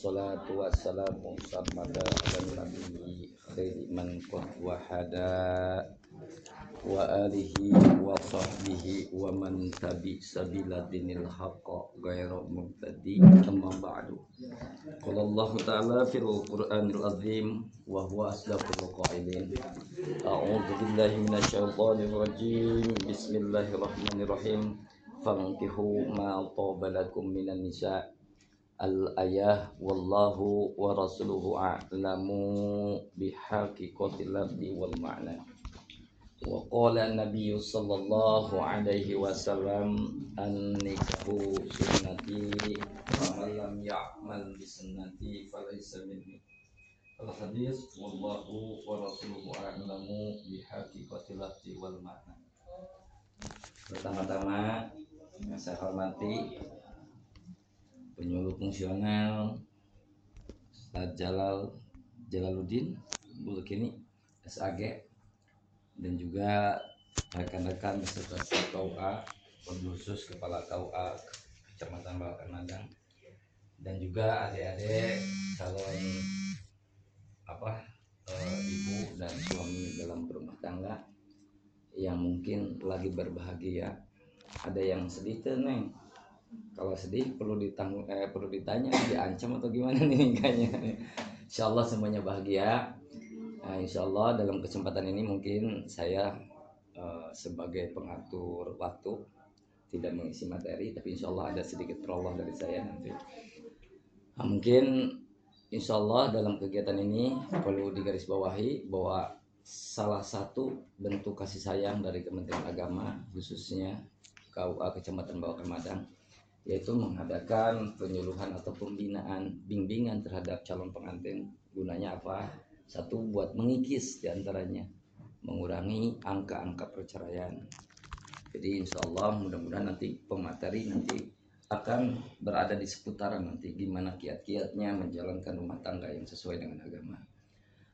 wassalatu wassalamu samada ala nabiyyi khairi man qad wahada wa alihi wa sahbihi wa man tabi sabila dinil haqqa ghairu mubtadi amma ba'du. Qala Allah ta'ala fil Qur'anil azim wa huwa asdaqul qailin. A'udzu billahi minasyaitonir rajim. Bismillahirrahmanirrahim. Fankihu ma taba lakum minan nisa' al-ayah wallahu wa rasuluhu a'lamu bihaqiqatil abdi wal ma'na. Wa qala an-nabiy sallallahu alaihi wasallam an-nikahu sunnati wa man lam ya'mal bi sunnati falaysa minni. Al-hadis wallahu wa rasuluhu a'lamu bihaqiqatil abdi wal ma'na. Pertama-tama saya hormati penyuluh fungsional Ustaz Jalaluddin Bulkini SAG dan juga rekan-rekan beserta KUA, khusus Kepala KUA Kecamatan Bawakan Madang, dan juga adik-adik calon ibu dan suami dalam berumah tangga yang mungkin lagi berbahagia. Ada yang sedih tuh Neng. Kalau sedih perlu ditanya, diancam atau gimana nih nikahnya. Insyaallah semuanya bahagia. Nah, insyaallah dalam kesempatan ini mungkin saya sebagai pengatur waktu tidak mengisi materi, tapi insyaallah ada sedikit prolog dari saya nanti. Nah, mungkin insyaallah dalam kegiatan ini perlu digarisbawahi bahwa salah satu bentuk kasih sayang dari Kementerian Agama khususnya KUA Kecamatan Bawakan Madang yaitu mengadakan penyuluhan atau pembinaan bimbingan terhadap calon pengantin. Gunanya apa? Satu, buat mengikis diantaranya, mengurangi angka-angka perceraian. Jadi insya Allah mudah-mudahan nanti pemateri nanti akan berada di seputaran nanti gimana kiat-kiatnya menjalankan rumah tangga yang sesuai dengan agama.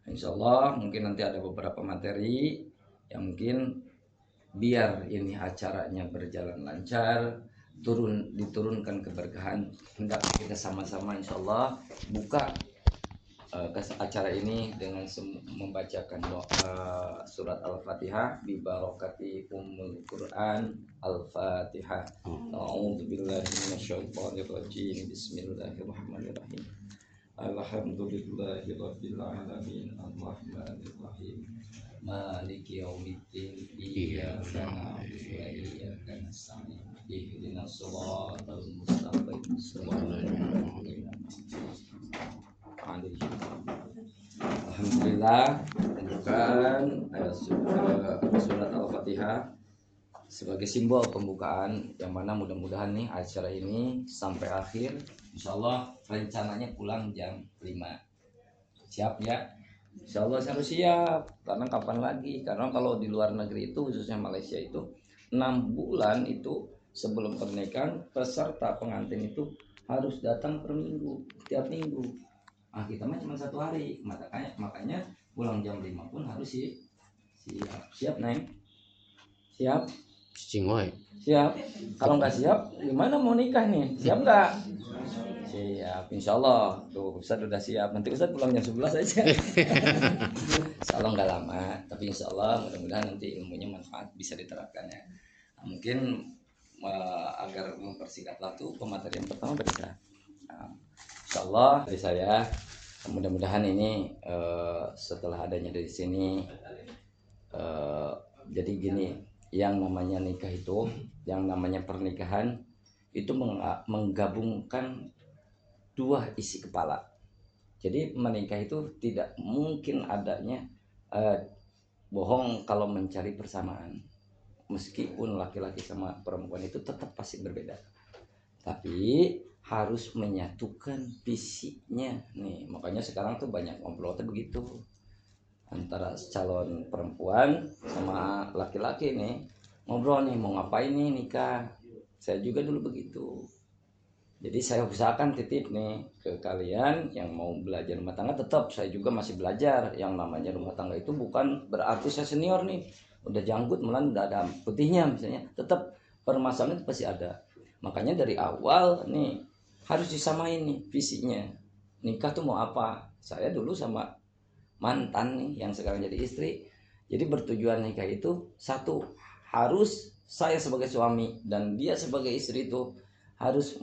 Insya Allah mungkin nanti ada beberapa materi yang mungkin biar ini acaranya berjalan lancar, diturunkan keberkahan, hendak kita sama-sama insya Allah buka acara ini dengan membacakan surat Al-Fatihah bi barakati Ummul Quran Al-Fatihah. A'udzubillahi minasyaitonir rajim. Bismillahirrahmanirrahim. Alhamdulillahirabbil alamin arrahmanir rahim maliki yaumiddin iyyaka na'budu wa iyyaka nasta'in ihdinas siratal mustaqim Alhamdulillah, menunjukkan surat Al-Fatihah sebagai simbol pembukaan yang mana mudah-mudahan nih acara ini sampai akhir insyaallah rencananya pulang jam 5. Siap ya? Insyaallah saya harus siap. Karena kapan lagi? Karena kalau di luar negeri itu khususnya Malaysia itu 6 bulan itu sebelum pernikahan peserta pengantin itu harus datang per minggu, tiap minggu. Nah, kita mah cuma 1 hari. Makanya pulang jam 5 pun harus siap. Siap, Neng? Siap? Siap. Kalau nggak siap, gimana mau nikah nih? Siap nggak? Siap. Insya Allah. Tuh, Ustadz udah siap. Nanti Ustadz pulang jam 11 aja. Insya Allah nggak lama. Tapi insya Allah mudah-mudahan nanti ilmunya manfaat bisa diterapkan ya. Nah, mungkin agar mempersingkat waktu, pemateri yang pertama berita. Nah, insya Allah dari saya, mudah-mudahan ini setelah adanya dari sini, jadi gini. Yang namanya nikah itu, yang namanya pernikahan itu menggabungkan 2 isi kepala. Jadi menikah itu tidak mungkin adanya bohong kalau mencari persamaan. Meskipun laki-laki sama perempuan itu tetap pasti berbeda, tapi harus menyatukan visinya nih. Makanya sekarang tuh banyak ngobrolnya begitu antara calon perempuan sama laki-laki nih, ngobrol nih mau ngapain nih nikah. Saya juga dulu begitu. Jadi saya usahakan titip nih ke kalian yang mau belajar rumah tangga. Tetap saya juga masih belajar. Yang namanya rumah tangga itu bukan berarti saya senior nih, udah janggut melan udah ada putihnya misalnya. Tetap permasalahan itu pasti ada. Makanya dari awal nih harus disamain nih visinya. nikah tuh mau apa. Saya dulu sama mantan nih yang sekarang jadi istri, jadi bertujuan nikah itu satu, harus saya sebagai suami dan dia sebagai istri itu harus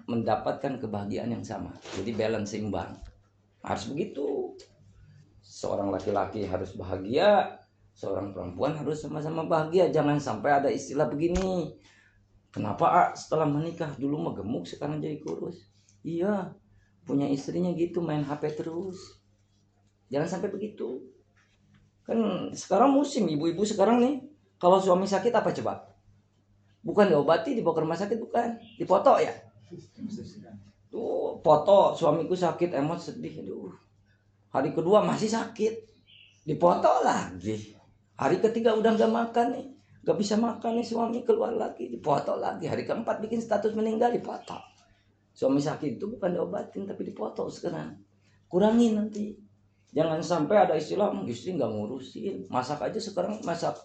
mendapatkan kebahagiaan yang sama, jadi balance, seimbang, harus begitu. Seorang laki-laki harus bahagia, seorang perempuan harus sama-sama bahagia. Jangan sampai ada istilah begini, kenapa setelah menikah dulu mah gemuk sekarang jadi kurus. Iya, punya istrinya gitu, main HP terus. Jangan sampai begitu. Kan sekarang musim ibu-ibu sekarang nih, kalau suami sakit apa coba? Bukan diobati, dibawa ke rumah sakit, bukan, dipoto ya. Tuh, foto suamiku sakit, emot sedih, aduh. Hari kedua masih sakit, dipoto lagi. Hari ketiga udah gak makan nih, gak bisa makan nih, suami keluar lagi, dipoto lagi. Hari keempat bikin status meninggal, dipoto. Suami sakit itu bukan diobatin tapi dipoto sekarang. Kurangin nanti. Jangan sampai ada istilah istri nggak ngurusin. Masak aja sekarang, masak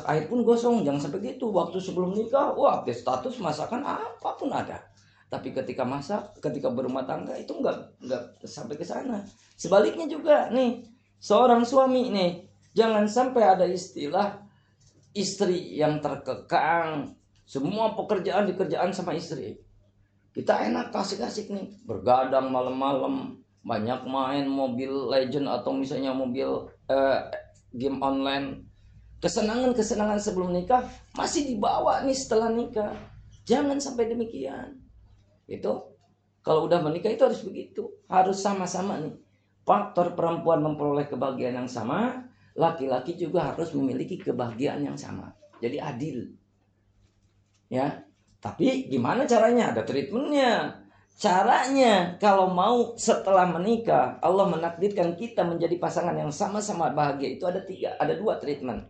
air pun gosong. Jangan sampai gitu. Waktu sebelum nikah, wah update status masakan apapun ada. Tapi ketika masak, ketika berumah tangga itu nggak sampai ke sana. Sebaliknya juga nih, seorang suami nih, jangan sampai ada istilah istri yang terkekang. Semua pekerjaan dikerjaan sama istri. Kita enak kasih-kasih nih, bergadang malam-malam, banyak main Mobile Legend atau misalnya game online. Kesenangan-kesenangan sebelum nikah masih dibawa nih setelah nikah. Jangan sampai demikian. Itu kalau udah menikah itu harus begitu, harus sama-sama nih. Faktor perempuan memperoleh kebahagiaan yang sama, laki-laki juga harus memiliki kebahagiaan yang sama. Jadi adil. Ya. Tapi gimana caranya? Ada treatmentnya. Caranya kalau mau setelah menikah, Allah menakdirkan kita menjadi pasangan yang sama-sama bahagia, itu ada dua treatment.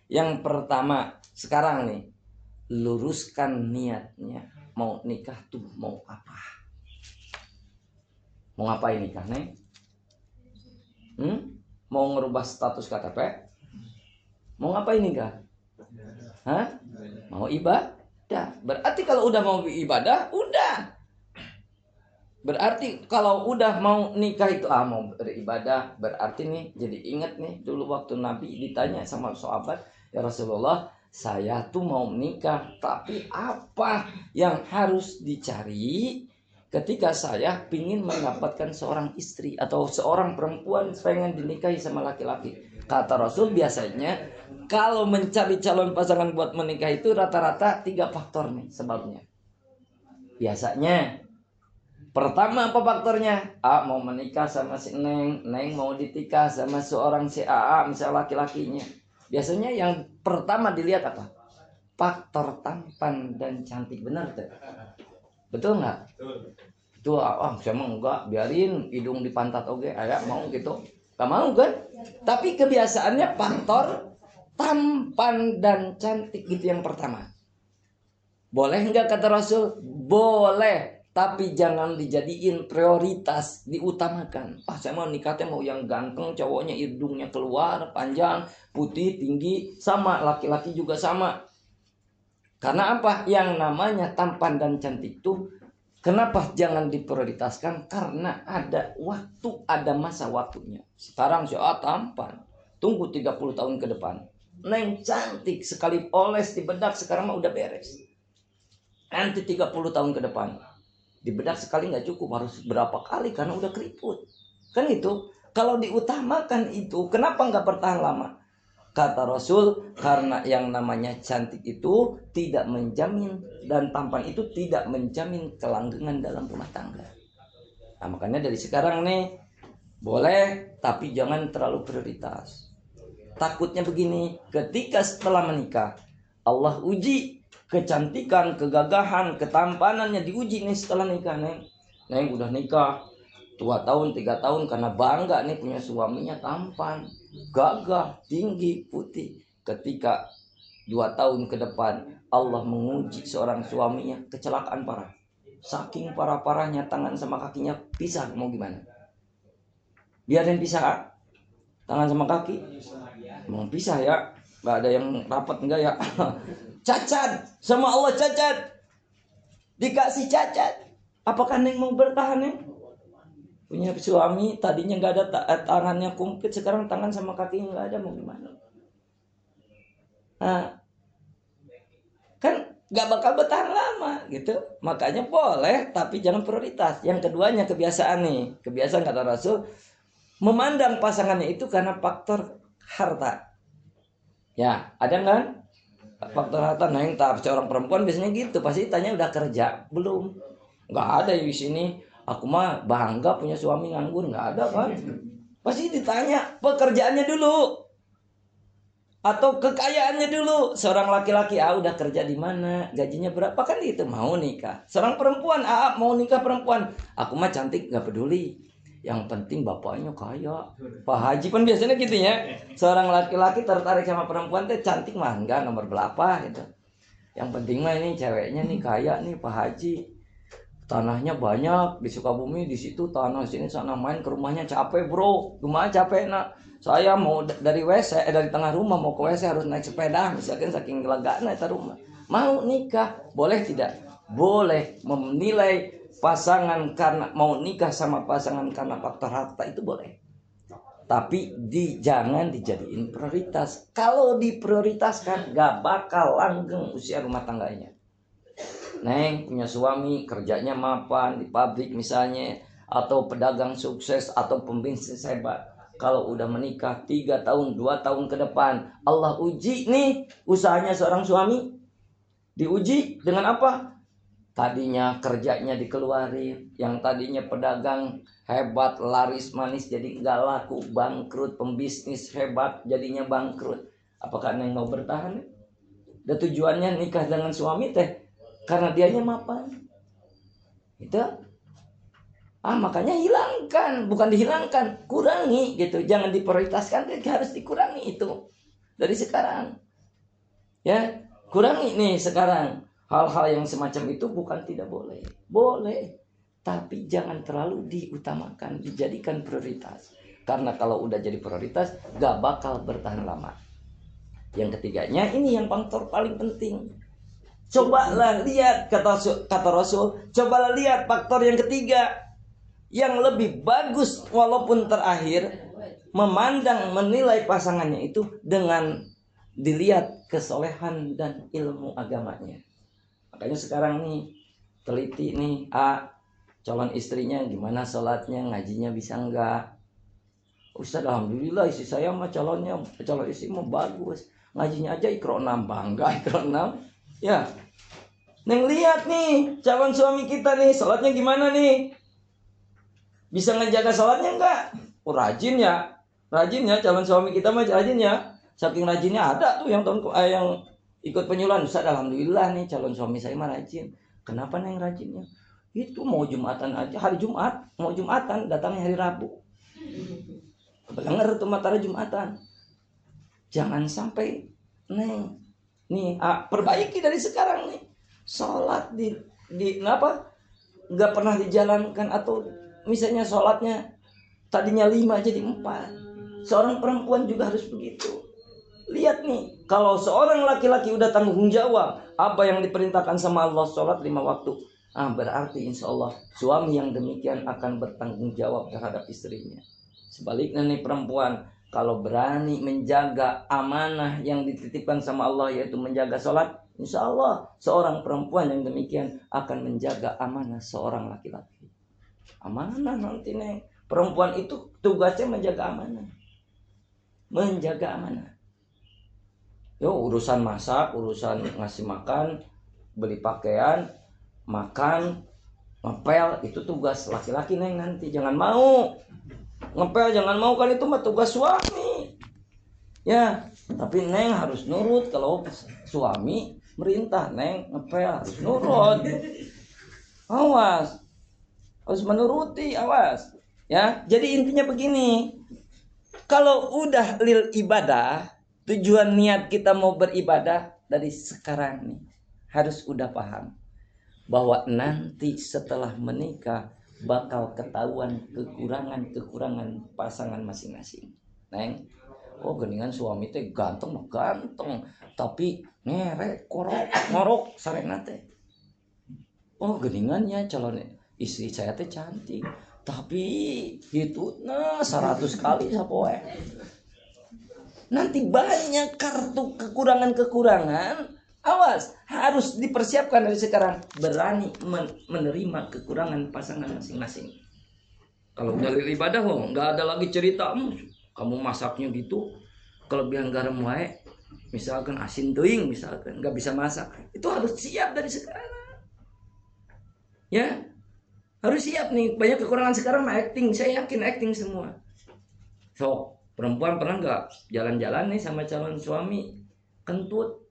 Yang pertama, sekarang nih, luruskan niatnya. Mau nikah tuh mau apa? Mau ngapain nikah, Neng? Mau ngerubah status KTP? Mau ngapain nikah? Hah? Mau ibadah? Berarti kalau udah mau ibadah, udah. Berarti kalau udah mau nikah itu mau beribadah, berarti nih jadi ingat nih dulu waktu Nabi ditanya sama sahabat, ya Rasulullah, saya tuh mau nikah, tapi apa yang harus dicari ketika saya ingin mendapatkan seorang istri atau seorang perempuan pengen dinikahi sama laki-laki? Kata Rasul, biasanya kalau mencari calon pasangan buat menikah itu rata-rata 3 faktor nih sebabnya. Biasanya pertama apa faktornya? Mau menikah sama si Neng, Neng mau ditikah sama seorang si AA, misalnya laki-lakinya. Biasanya yang pertama dilihat apa? Faktor tampan dan cantik, benar tuh? Betul nggak? Itu saya mau enggak, biarin hidung di pantat oke, mau gitu. Gak mau kan? Tapi kebiasaannya faktor tampan dan cantik gitu yang pertama. Boleh enggak kata Rasul? Boleh, tapi jangan dijadiin prioritas, diutamakan. Saya mau nikahnya mau yang ganteng, cowoknya hidungnya keluar, panjang, putih, tinggi, sama laki-laki juga sama. Karena apa? Yang namanya tampan dan cantik itu kenapa jangan diprioritaskan? Karena ada waktu, ada masa waktunya. Sekarang tampan, tunggu 30 tahun ke depan. Neng cantik, sekali oles di bedak sekarang mah udah beres. Nanti 30 tahun ke depan, di bedak sekali nggak cukup, harus berapa kali karena udah keriput. Kan itu, kalau diutamakan itu, kenapa nggak bertahan lama? Kata Rasul, karena yang namanya cantik itu tidak menjamin, dan tampan itu tidak menjamin kelanggengan dalam rumah tangga. Nah, makanya dari sekarang nih, boleh, tapi jangan terlalu prioritas. Takutnya begini, ketika setelah menikah, Allah uji kecantikan, kegagahan, ketampanannya diuji nih setelah nikah. Neng udah nikah 2 tahun, 3 tahun karena bangga nih punya suaminya tampan, gagah, tinggi, putih. Ketika 2 tahun ke depan Allah menguji seorang suaminya kecelakaan parah. Saking parah-parahnya tangan sama kakinya pisah, mau gimana? Biarin pisah tangan sama kaki. Mau pisah ya, nggak ada yang rapat enggak ya? Cacat, sama Allah cacat. Dikasih cacat. Apakah Neng mau bertahan, Neng? Punya suami tadinya nggak ada tangannya kumplit, sekarang tangan sama kakinya nggak ada, mau gimana? Nah, kan nggak bakal bertahan lama gitu. Makanya boleh, tapi jangan prioritas. Yang keduanya kebiasaan nih, kebiasaan kata Rasul, memandang pasangannya itu karena faktor harta. Ya, ada kan? Faktor harta. Nah, yang tahap seorang perempuan biasanya gitu, pasti tanya udah kerja belum? Nggak ada di sini. Aku mah bangga punya suami nganggur, nggak ada kan? Pasti ditanya pekerjaannya dulu atau kekayaannya dulu. Seorang laki-laki udah kerja di mana, gajinya berapa, kan itu mau nikah. Seorang perempuan mau nikah perempuan, aku mah cantik nggak peduli, yang penting bapaknya kaya. Pak Haji kan biasanya gitu ya. Seorang laki-laki tertarik sama perempuan teh cantik mah enggak, nomor berapa gitu. Yang penting mah ini ceweknya nih kaya nih Pak Haji. Tanahnya banyak di Sukabumi, di situ tanah sini sana, main ke rumahnya capek bro, rumah capek nak. Saya mau dari WC dari tengah rumah mau ke WC harus naik sepeda, misalkan saking legana itu rumah. Mau nikah boleh tidak? Boleh. Menilai pasangan karena mau nikah sama pasangan karena faktor harta itu boleh. Tapi jangan dijadiin prioritas. Kalau diprioritaskan gak bakal langgeng usia rumah tangganya. Neng punya suami kerjanya mapan di pabrik misalnya, atau pedagang sukses atau pembisnis hebat. Kalau udah menikah 3 tahun 2 tahun ke depan, Allah uji nih usahanya seorang suami. Diuji dengan apa? Tadinya kerjanya dikeluarin, yang tadinya pedagang hebat laris manis jadi nggak laku, bangkrut. Pembisnis hebat jadinya bangkrut. Apakah Neng mau bertahan? Dan tujuannya nikah dengan suami teh karena dianya mapan. Itu makanya hilangkan, bukan dihilangkan, kurangi gitu. Jangan diprioritaskan, harus dikurangi itu dari sekarang. Ya, kurangi nih sekarang. Hal-hal yang semacam itu bukan tidak boleh. Boleh, tapi jangan terlalu diutamakan, dijadikan prioritas. Karena kalau udah jadi prioritas gak bakal bertahan lama. Yang ketiganya ini yang faktor paling penting. Cobalah lihat kata Rasul, cobalah lihat faktor yang ketiga yang lebih bagus walaupun terakhir, memandang menilai pasangannya itu dengan dilihat kesolehan dan ilmu agamanya. Makanya sekarang nih teliti nih calon istrinya gimana sholatnya, ngajinya bisa enggak. Ustaz alhamdulillah istri saya mah calon istri mah bagus, ngajinya aja Iqra 6, bangga Iqra 6 ya. Neng lihat nih calon suami kita nih sholatnya gimana nih, bisa ngejaga sholatnya enggak? Rajin ya calon suami kita mah rajin ya. Saking rajinnya ada tuh yang ikut penyuluhan, Ustaz alhamdulillah nih calon suami saya mah rajin. Kenapa Neng rajinnya? Itu mau Jumatan aja, hari Jumat mau Jumatan datangnya hari Rabu. Bener tuh matahari Jumatan. Jangan sampai Neng nih perbaiki dari sekarang nih. Sholat di apa nggak pernah dijalankan, atau misalnya sholatnya tadinya 5 jadi 4. Seorang perempuan juga harus begitu. Lihat nih, kalau seorang laki-laki udah tanggung jawab apa yang diperintahkan sama Allah, sholat 5 waktu, berarti insya Allah suami yang demikian akan bertanggung jawab terhadap istrinya. Sebaliknya nih perempuan, kalau berani menjaga amanah yang dititipkan sama Allah, yaitu menjaga sholat, insya Allah seorang perempuan yang demikian akan menjaga amanah seorang laki-laki. Amanah nanti nih, perempuan itu tugasnya menjaga amanah. Menjaga amanah. Urusan masak, urusan ngasih makan, beli pakaian, makan, ngepel, itu tugas laki-laki Neng nanti. Jangan mau ngepel, jangan mau, kan itu mah tugas suami. Ya, tapi Neng harus nurut. Kalau suami merintah Neng ngepel harus nurut. Awas, harus menuruti, awas. Ya, jadi intinya begini. Kalau udah lil ibadah, tujuan niat kita mau beribadah dari sekarang nih harus udah paham bahwa nanti setelah menikah bakal ketahuan kekurangan pasangan masing-masing. Neng, geningan suami teh ganteng, tapi ngerek ngorok sarena teh. Geningannya calon istri saya teh cantik, Tapi itu 100 kali sapoe. Nanti banyak kartu kekurangan-kekurangan. Awas, harus dipersiapkan dari sekarang. Berani menerima kekurangan pasangan masing-masing. Kalau dari ibadah nggak ada lagi cerita. Kamu masaknya gitu, kelebihan garam wae. Misalkan asin teuing, misalkan nggak bisa masak. Itu harus siap dari sekarang. Ya, harus siap nih. Banyak kekurangan sekarang acting. Saya yakin acting semua. So, perempuan pernah nggak jalan-jalan nih sama calon suami kentut,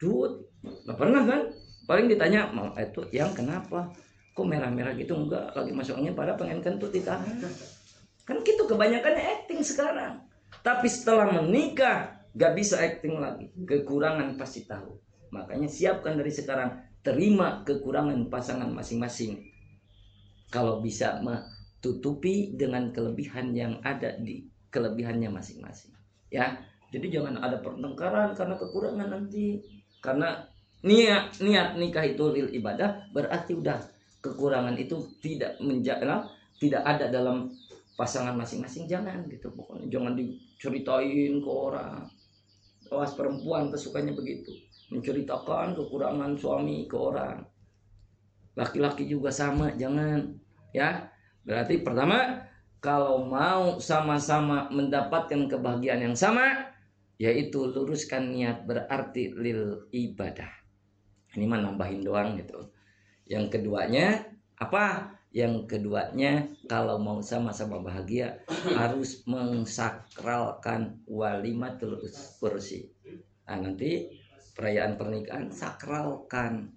nggak pernah kan? Paling ditanya mau itu yang kenapa? Kok merah-merah gitu? Enggak, lagi masuk angin pada pengen kentut ditahan. Kan gitu kebanyakannya acting sekarang. Tapi setelah menikah nggak bisa acting lagi. Kekurangan pasti tahu. Makanya siapkan dari sekarang, terima kekurangan pasangan masing-masing. Kalau bisa tutupi dengan kelebihan yang ada di kelebihannya masing-masing, ya. Jadi jangan ada pertengkaran karena kekurangan nanti. Karena niat nikah itu lil ibadah, berarti udah kekurangan itu tidak tidak ada dalam pasangan masing-masing. Jangan gitu, pokoknya jangan diceritain ke orang. Awas, perempuan kesukanya begitu, menceritakan kekurangan suami ke orang. Laki-laki juga sama, jangan, ya. Berarti pertama, kalau mau sama-sama mendapatkan kebahagiaan yang sama, yaitu luruskan niat, berarti lil ibadah. Ini mah nambahin doang gitu. Yang keduanya apa? Yang keduanya, kalau mau sama-sama bahagia, harus mensakralkan walimatul ursi. Nah, nanti perayaan pernikahan sakralkan.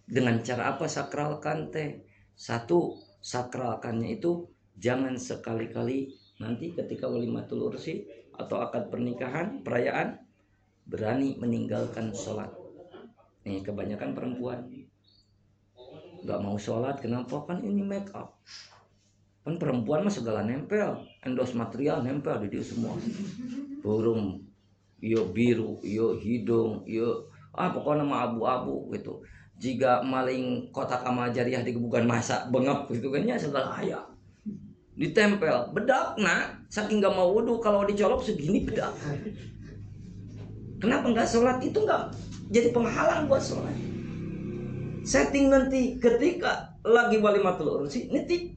Dengan cara apa sakralkan teh? Satu, sakralkannya itu jangan sekali-kali nanti ketika walimatul ursi atau akad pernikahan, perayaan, berani meninggalkan sholat. Nih kebanyakan perempuan nggak mau sholat. Kenapa? Kan ini make up. Kan perempuan mah segala nempel, endos material nempel di dia semua. Burung, yo biru, yo hidung, yo pokoknya nama abu-abu gitu. Jika maling kotak amal jariah digebukan masa bengap gitu kan, ya segala ayah ditempel bedak. Nah, saking gak mau wudhu, kalau dicolok segini bedak. Kenapa nggak sholat? Itu nggak jadi penghalang buat sholat. Setting nanti ketika lagi walimatul ursi, nanti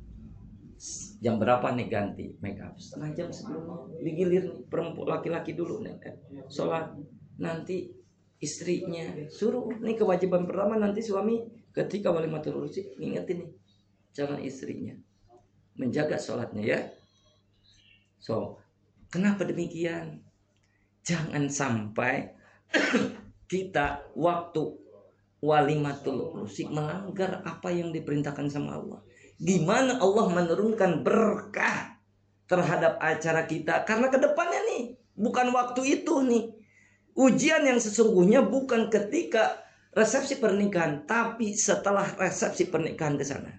jam berapa nih ganti make up, setengah jam sebelumnya digilir nih, perempuan laki-laki dulu nih sholat. Nanti istrinya suruh, nih kewajiban pertama nanti suami ketika walimatul ursi ngingetin nih calon istrinya menjaga sholatnya, ya. So, kenapa demikian? Jangan sampai kita waktu walimatul ursi melanggar apa yang diperintahkan sama Allah. Gimana Allah menurunkan berkah terhadap acara kita? Karena kedepannya nih, bukan waktu itu nih. Ujian yang sesungguhnya bukan ketika resepsi pernikahan, tapi setelah resepsi pernikahan ke sana.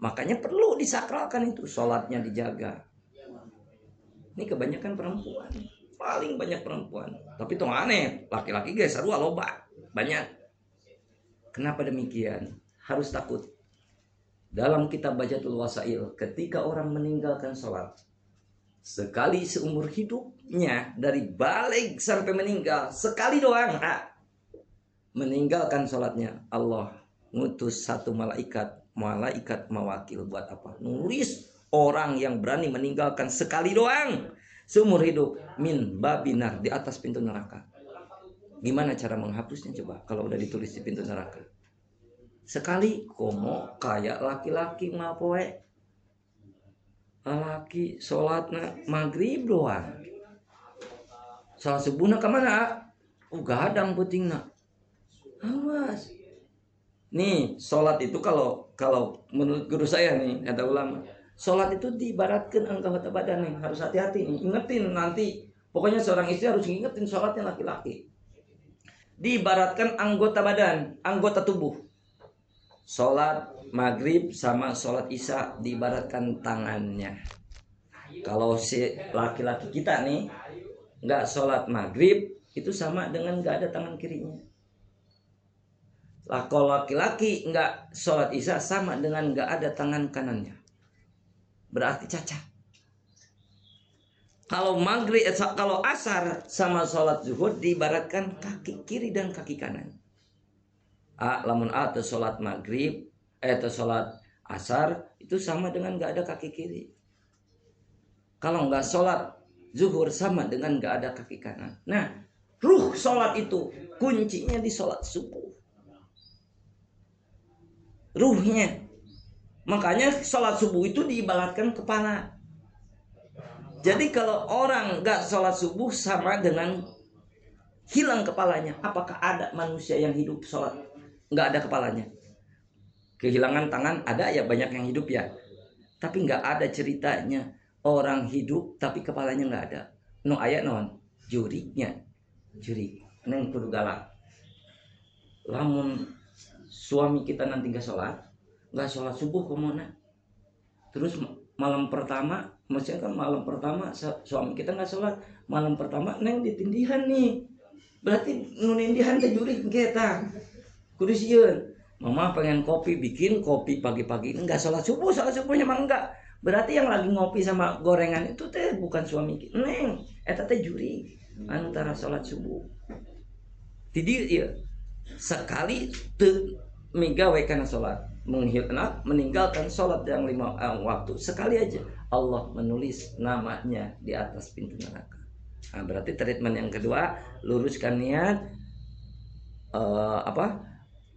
Makanya perlu disakralkan itu, sholatnya dijaga. Ini kebanyakan perempuan, paling banyak perempuan. Tapi itu aneh, laki-laki guys, sarua loba banyak. Kenapa demikian? Harus takut. Dalam kitab Bajatul Wasail, ketika orang meninggalkan sholat sekali seumur hidupnya, dari balik sampai meninggal sekali doang, meninggalkan sholatnya, Allah ngutus satu malaikat mawakil. Buat apa? Nulis orang yang berani meninggalkan sekali doang seumur hidup, min babinar, di atas pintu neraka. Gimana cara menghapusnya coba kalau udah ditulis di pintu neraka? Sekali komo kayak laki-laki mapoe, laki sholatnya maghrib doang, salat subuhna kemana? Gadang putingna. Awas. Nih, sholat itu kalau menurut guru saya nih, kata ulama, sholat itu diibaratkan anggota badan nih. Harus hati-hati nih, ingetin nanti. Pokoknya seorang istri harus ingetin sholatnya laki-laki. Diibaratkan anggota badan, anggota tubuh. Sholat maghrib sama sholat isya diibaratkan tangannya. Kalau si laki-laki kita nih nggak sholat maghrib, itu sama dengan nggak ada tangan kirinya. Lah kalau laki-laki nggak sholat isya, sama dengan nggak ada tangan kanannya. berarti cacat. Kalau maghrib, kalau asar sama sholat zuhur diibaratkan kaki kiri dan kaki kanan. Lamun atau sholat maghrib, atau sholat asar itu sama dengan nggak ada kaki kiri. Kalau nggak sholat zuhur sama dengan nggak ada kaki kanan. Nah, ruh sholat itu kuncinya di sholat subuh. Ruhnya. Makanya sholat subuh itu diibaratkan kepala. Jadi kalau orang nggak sholat subuh sama dengan hilang kepalanya. Apakah ada manusia yang hidup sholat nggak ada kepalanya? Kehilangan tangan ada ya, banyak yang hidup ya. Tapi nggak ada ceritanya orang hidup tapi kepalanya nggak ada. No ayat non juriknya, jurik. Neng kudu galak. Lamun suami kita nanti nggak sholat subuh kemana? Terus malam pertama, maksudnya kan malam pertama suami kita nggak sholat, malam pertama neng ditindihan nih, berarti nunindihan teh jurik kita, kudu sieun. Mama pengen kopi, bikin kopi pagi-pagi, enggak sholat subuhnya mah enggak. Berarti yang lagi ngopi sama gorengan itu teh bukan suami kita, neng, eta teh jurik antara sholat subuh. Jadi ya sekali te mega karena sholat meninggalkan sholat yang 5 waktu sekali aja Allah menulis namanya di atas pintu neraka. Nah, berarti treatment yang kedua, luruskan niat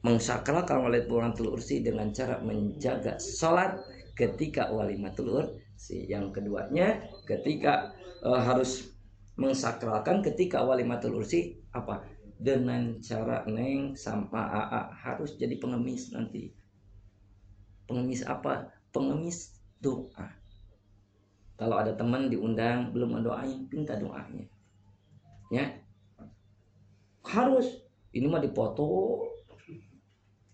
mengsakralkan walimatul ursi dengan cara menjaga sholat ketika walimatul ursi. Yang keduanya ketika harus mengsakralkan ketika walimatul ursi apa? Dengan cara neng sama AA harus jadi pengemis nanti. Pengemis apa? Pengemis doa. Kalau ada teman diundang belum mendoain, minta doanya. Ya. Harus. Ini mah dipoto.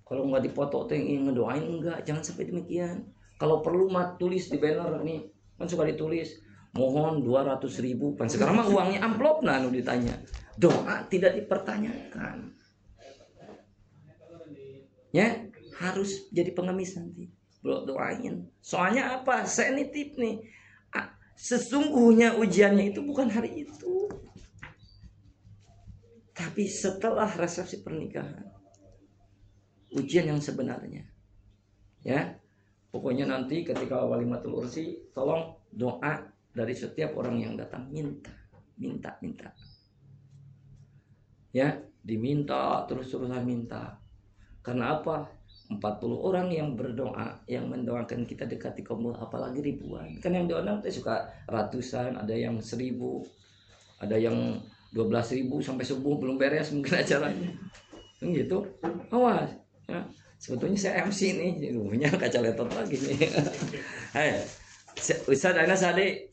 Kalau nggak dipoto teh ngedoain enggak, jangan sampai demikian. Kalau perlu mah tulis di banner nih. Kan suka ditulis, mohon 200.000. Kan sekarang mah uangnya amplop nah nu ditanya. Doa tidak dipertanyakan. Ya, harus jadi pengemis nanti. Bro, doain. Soalnya apa? Saya nitip nih. Sesungguhnya ujiannya itu bukan hari itu. Tapi setelah resepsi pernikahan. Ujian yang sebenarnya. Ya. Pokoknya nanti ketika walimatul ursi, tolong doa dari setiap orang yang datang, minta. Ya, diminta terus-terusan minta. Karena apa? 40 orang yang berdoa, yang mendoakan kita dekati kaum, apalagi ribuan. Kan yang doa itu suka ratusan, ada yang 1.000, ada yang 12.000 sampai subuh belum beres mungkin acaranya. Gitu. Awas. Ya. Sebetulnya saya MC nih, punya kaca letot lagi nih. Hai, Ustaz Anas Ade